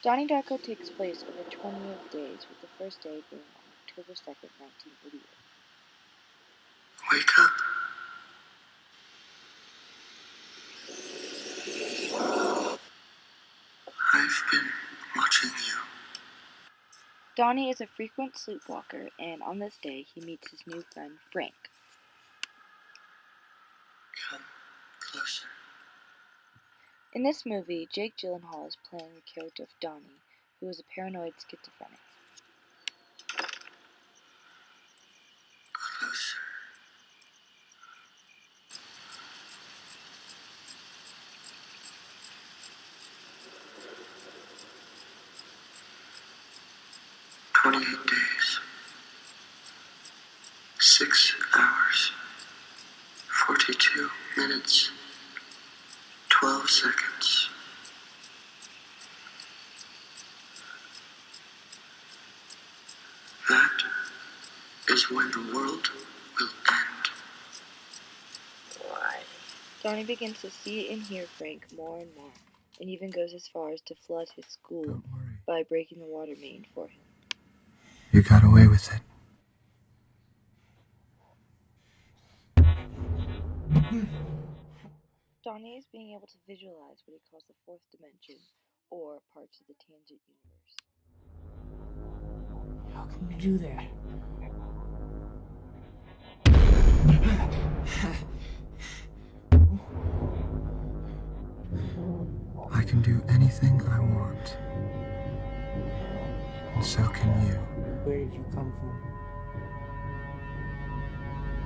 Donnie Darko takes place over 28 days, with the first day being on October 2nd, 1988. Wake up. I've been watching you. Donnie is a frequent sleepwalker, and on this day, he meets his new friend, Frank. Come closer. In this movie, Jake Gyllenhaal is playing the character of Donnie, who is a paranoid schizophrenic. Closer. "28 days. 6 hours. 42 minutes. 12 seconds. That is when the world will end." Why? Donnie begins to see and hear Frank more and more, and even goes as far as to flood his school Don't worry. by breaking the water main for him. You got away with it. Donnie is being able to visualize what he calls the fourth dimension, or parts of the tangent universe. How can you do that? I can do anything I want. And so can you. Where did you come from?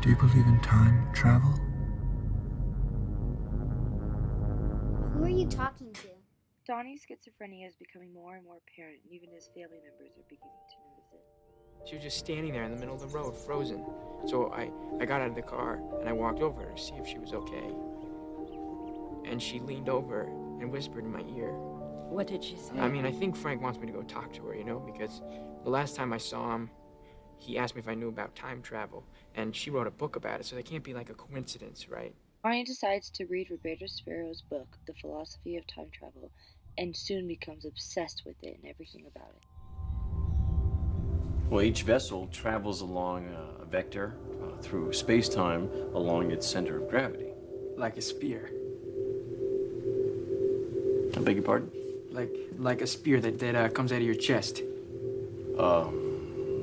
Do you believe in time travel? Who are you talking to? Donnie's schizophrenia is becoming more and more apparent, and even his family members are beginning to notice it. She was just standing there in the middle of the road, frozen. So I got out of the car and I walked over to see if she was okay. And she leaned over and whispered in my ear. What did she say? I mean, I think Frank wants me to go talk to her, because the last time I saw him, he asked me if I knew about time travel, and she wrote a book about it, so that can't be like a coincidence, right? Donnie decides to read Roberto Sparrow's book, The Philosophy of Time Travel, and soon becomes obsessed with it and everything about it. Well, each vessel travels along a vector through space-time along its center of gravity. Like a spear. I beg your pardon? Like a spear that comes out of your chest.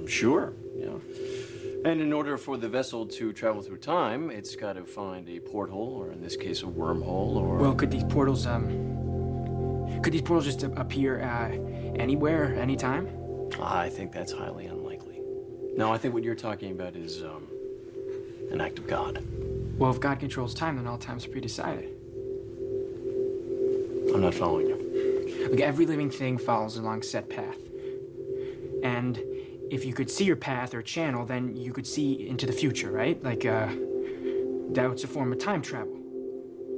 Sure, yeah. And in order for the vessel to travel through time, it's got to find a porthole, or in this case, a wormhole, or... Well, could these portals just appear anywhere, anytime? I think that's highly unlikely. No, I think what you're talking about is an act of God. Well, if God controls time, then all time's pre-decided. I'm not following you. Like, every living thing follows along a set path. And if you could see your path or channel, then you could see into the future, right? Like, that's a form of time travel.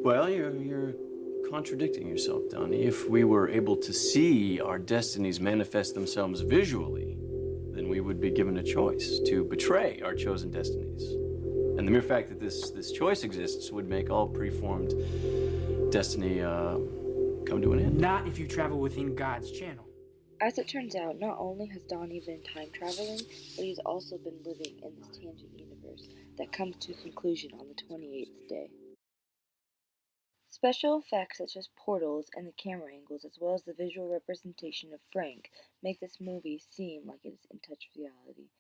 Well, you're contradicting yourself, Donnie. If we were able to see our destinies manifest themselves visually, then we would be given a choice to betray our chosen destinies. And the mere fact that this choice exists would make all preformed destiny come to an end. Not if you travel within God's channel. As it turns out, not only has Donnie been time traveling, but he's also been living in this tangent universe that comes to a conclusion on the 28th day. Special effects such as portals and the camera angles, as well as the visual representation of Frank, make this movie seem like it is in touch with reality.